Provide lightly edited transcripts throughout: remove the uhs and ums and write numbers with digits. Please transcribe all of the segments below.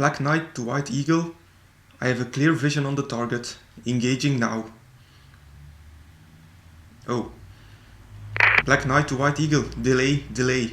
Black Knight to White Eagle. I have a clear vision on the target. Engaging now. Oh. Black Knight to White Eagle. Delay.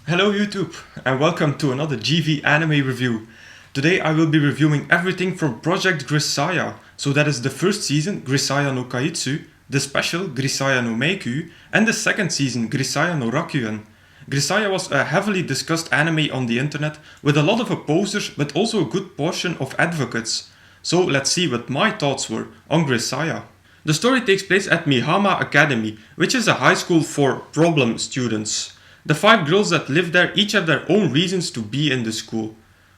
Hello YouTube and welcome to another GV anime review. Today I will be reviewing everything from Project Grisaia. So that is the first season, Grisaia no Kajitsu, the special Grisaia no Meikyuu, and the second season, Grisaia no Rakuen. Grisaia was a heavily discussed anime on the internet with a lot of opposers but also a good portion of advocates. So let's see what my thoughts were on Grisaia. The story takes place at Mihama Academy, which is a high school for problem students. The 5 girls that live there each have their own reasons to be in the school.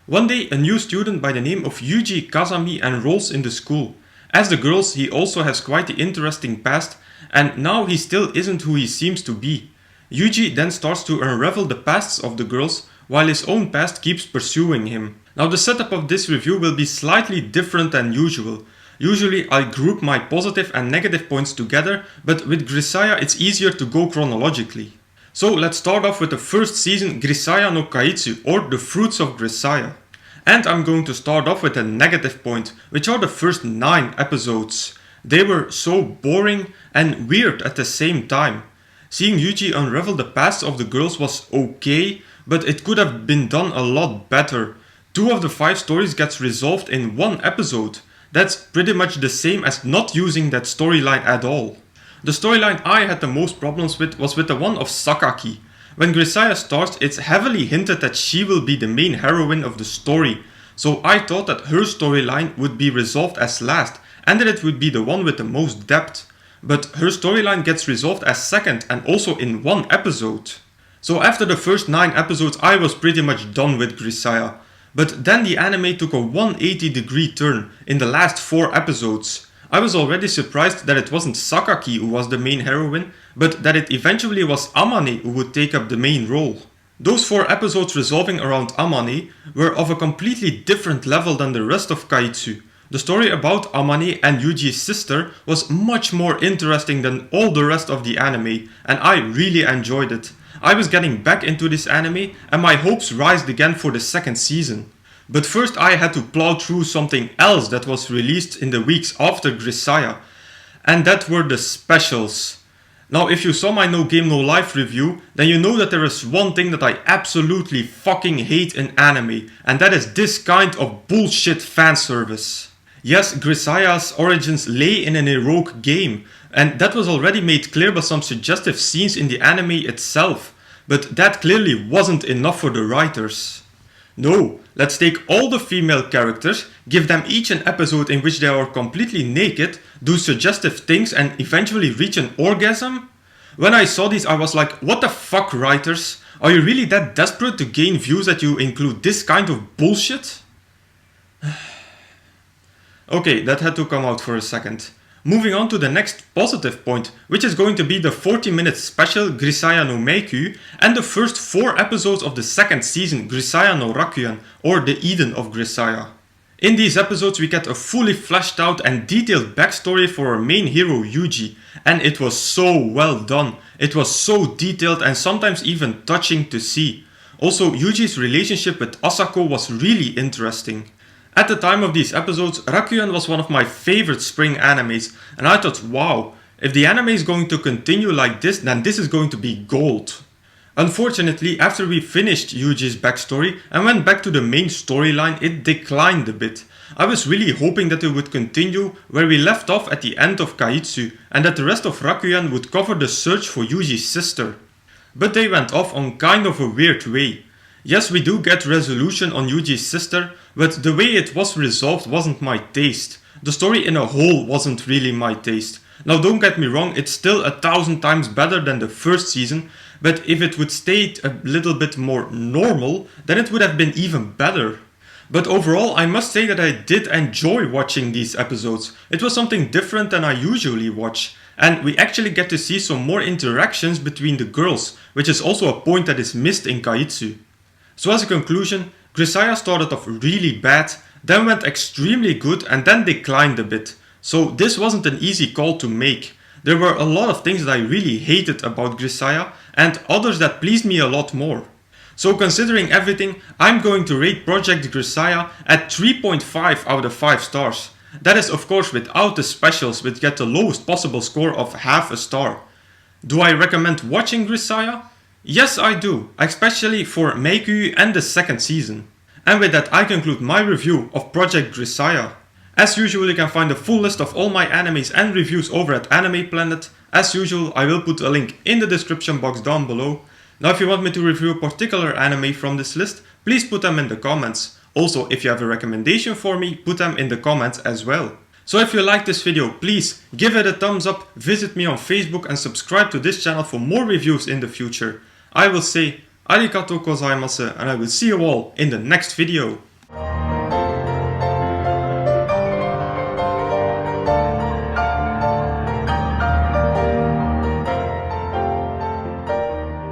One day a new student by the name of Yuji Kazami enrolls in the school. As the girls, he also has quite the interesting past, and now he still isn't who he seems to be. Yuji then starts to unravel the pasts of the girls, while his own past keeps pursuing him. Now the setup of this review will be slightly different than usual. Usually I group my positive and negative points together, but with Grisaia it's easier to go chronologically. So let's start off with the first season, Grisaia no Kajitsu, or the fruits of Grisaia. And I'm going to start off with a negative point, which are the first 9 episodes. They were so boring and weird at the same time. Seeing Yuji unravel the past of the girls was okay, but it could have been done a lot better. 2 of the 5 stories gets resolved in 1 episode. That's pretty much the same as not using that storyline at all. The storyline I had the most problems with was with the one of Sakaki. When Grisaia starts, it's heavily hinted that she will be the main heroine of the story. So I thought that her storyline would be resolved as last, and that it would be the one with the most depth. But her storyline gets resolved as second and also in 1 episode. So after the first 9 episodes I was pretty much done with Grisaia. But then the anime took a 180-degree turn in the last 4 episodes. I was already surprised that it wasn't Sakaki who was the main heroine, but that it eventually was Amane who would take up the main role. Those 4 episodes resolving around Amane were of a completely different level than the rest of Kajitsu. The story about Amane and Yuji's sister was much more interesting than all the rest of the anime, and I really enjoyed it. I was getting back into this anime and my hopes rised again for the second season. But first I had to plow through something else that was released in the weeks after Grisaia, and that were the specials. Now if you saw my No Game No Life review, then you know that there is one thing that I absolutely fucking hate in anime, and that is this kind of bullshit fanservice. Yes, Grisaia's origins lay in an heroic game, and that was already made clear by some suggestive scenes in the anime itself, but that clearly wasn't enough for the writers. No, let's take all the female characters, give them each an episode in which they are completely naked, do suggestive things and eventually reach an orgasm? When I saw these I was like, what the fuck writers? Are you really that desperate to gain views that you include this kind of bullshit? Okay, that had to come out for a second. Moving on to the next positive point, which is going to be the 40-minute special Grisaia no Meikyuu and the first 4 episodes of the second season Grisaia no Rakuen, or the Eden of Grisaia. In these episodes we get a fully fleshed out and detailed backstory for our main hero Yuji, and it was so well done. It was so detailed and sometimes even touching to see. Also, Yuji's relationship with Asako was really interesting. At the time of these episodes, Rakuen was one of my favorite spring animes, and I thought, wow, if the anime is going to continue like this, then this is going to be gold. Unfortunately, after we finished Yuji's backstory and went back to the main storyline, it declined a bit. I was really hoping that it would continue where we left off at the end of Kajitsu, and that the rest of Rakuen would cover the search for Yuji's sister. But they went off on kind of a weird way. Yes, we do get resolution on Yuji's sister, but the way it was resolved wasn't my taste. The story in a whole wasn't really my taste. Now don't get me wrong, it's still 1,000 times better than the first season, but if it would stay a little bit more normal, then it would have been even better. But overall, I must say that I did enjoy watching these episodes. It was something different than I usually watch. And we actually get to see some more interactions between the girls, which is also a point that is missed in Kajitsu. So as a conclusion, Grisaia started off really bad, then went extremely good and then declined a bit. So this wasn't an easy call to make. There were a lot of things that I really hated about Grisaia and others that pleased me a lot more. So considering everything, I'm going to rate Project Grisaia at 3.5 out of 5 stars. That is of course without the specials, which get the lowest possible score of half a star. Do I recommend watching Grisaia? Yes, I do, especially for Meikyuu and the second season. And with that I conclude my review of Project Grisaia. As usual, you can find a full list of all my animes and reviews over at Anime Planet. As usual, I will put a link in the description box down below. Now if you want me to review a particular anime from this list, please put them in the comments. Also, if you have a recommendation for me, put them in the comments as well. So if you like this video, please give it a thumbs up, visit me on Facebook and subscribe to this channel for more reviews in the future. I will say arigatou gozaimasu and I will see you all in the next video.